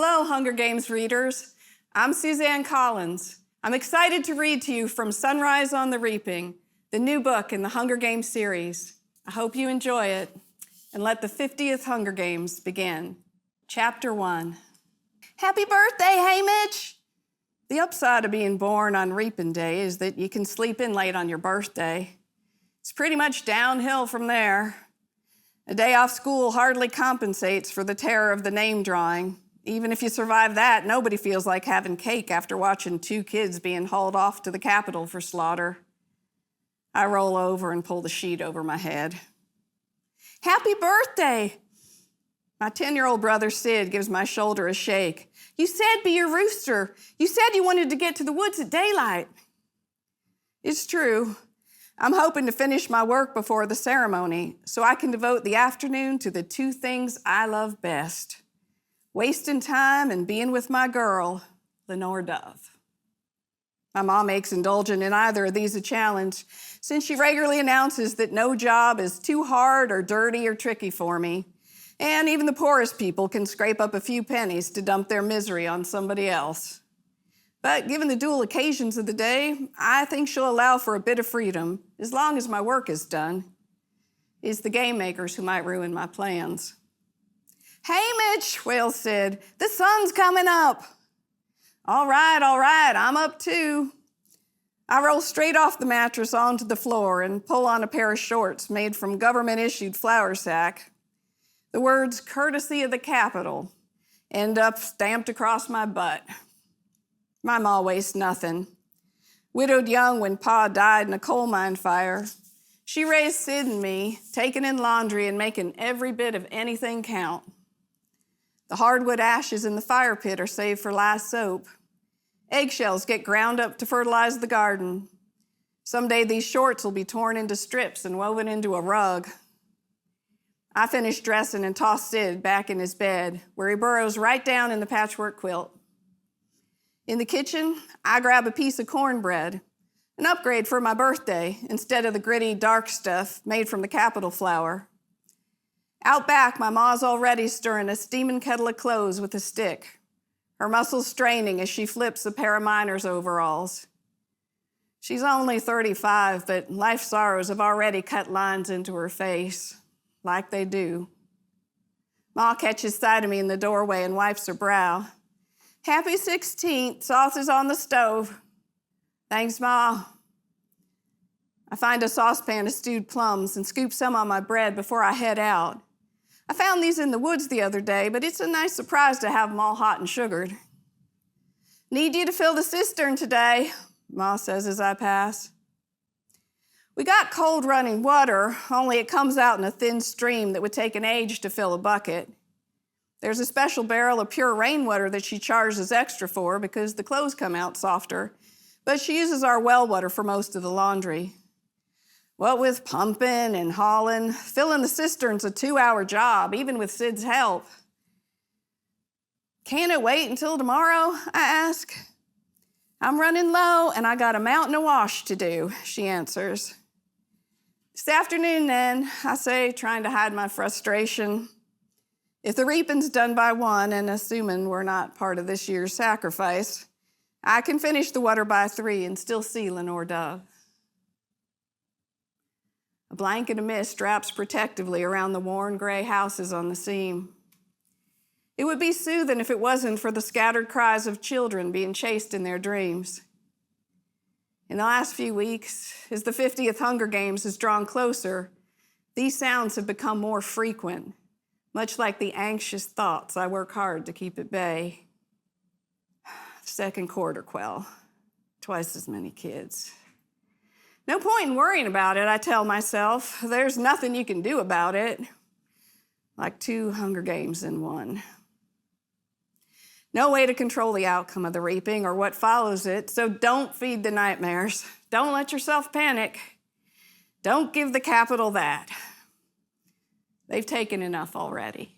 Hello, Hunger Games readers. I'm Suzanne Collins. I'm excited to read to you from Sunrise on the Reaping, the new book in the Hunger Games series. I hope you enjoy it, and let the 50th Hunger Games begin. Chapter 1. Happy birthday, Hamish! The upside of being born on Reaping Day is that you can sleep in late on your birthday. It's pretty much downhill from there. A day off school hardly compensates for the terror of the name drawing. Even if you survive that, nobody feels like having cake after watching 2 kids being hauled off to the Capitol for slaughter. I roll over and pull the sheet over my head. Happy birthday! My 10-year-old brother Sid gives my shoulder a shake. You said be your rooster. You said you wanted to get to the woods at daylight. It's true. I'm hoping to finish my work before the ceremony so I can devote the afternoon to the 2 things I love best: wasting time and being with my girl, Lenore Dove. My mom makes indulging in either of these a challenge, since she regularly announces that no job is too hard or dirty or tricky for me, and even the poorest people can scrape up a few pennies to dump their misery on somebody else. But given the dual occasions of the day, I think she'll allow for a bit of freedom, as long as my work is done. It's the game makers who might ruin my plans. Hamish, wails Sid, the sun's coming up. All right, I'm up too. I roll straight off the mattress onto the floor and pull on a pair of shorts made from government-issued flour sack. The words, courtesy of the Capitol, end up stamped across my butt. My ma wastes nothing. Widowed young when Pa died in a coal mine fire, she raised Sid and me, taking in laundry and making every bit of anything count. The hardwood ashes in the fire pit are saved for last soap. Eggshells get ground up to fertilize the garden. Someday these shorts will be torn into strips and woven into a rug. I finish dressing and toss Sid back in his bed, where he burrows right down in the patchwork quilt. In the kitchen, I grab a piece of cornbread, an upgrade for my birthday, instead of the gritty, dark stuff made from the Capitol flour. Out back, my ma's already stirring a steaming kettle of clothes with a stick, her muscles straining as she flips a pair of miner's overalls. She's only 35, but life sorrows have already cut lines into her face, like they do. Ma catches sight of me in the doorway and wipes her brow. Happy 16th, sauce is on the stove. Thanks, Ma. I find a saucepan of stewed plums and scoop some on my bread before I head out. I found these in the woods the other day, but it's a nice surprise to have them all hot and sugared. Need you to fill the cistern today, Ma says as I pass. We got cold running water, only it comes out in a thin stream that would take an age to fill a bucket. There's a special barrel of pure rainwater that she charges extra for because the clothes come out softer, but she uses our well water for most of the laundry. What with pumping and hauling, filling the cistern's a 2-hour job, even with Sid's help. Can't it wait until tomorrow? I ask. I'm running low and I got a mountain of wash to do, she answers. This afternoon then, I say, trying to hide my frustration. If the reaping's done by 1, and assuming we're not part of this year's sacrifice, I can finish the water by 3 and still see Lenore Dove. A blanket of mist wraps protectively around the worn gray houses on the seam. It would be soothing if it wasn't for the scattered cries of children being chased in their dreams. In the last few weeks, as the 50th Hunger Games has drawn closer, these sounds have become more frequent, much like the anxious thoughts I work hard to keep at bay. Second quarter quell, twice as many kids. No point in worrying about it, I tell myself. There's nothing you can do about it. Like 2 Hunger Games in 1. No way to control the outcome of the reaping or what follows it, so don't feed the nightmares. Don't let yourself panic. Don't give the Capitol that. They've taken enough already.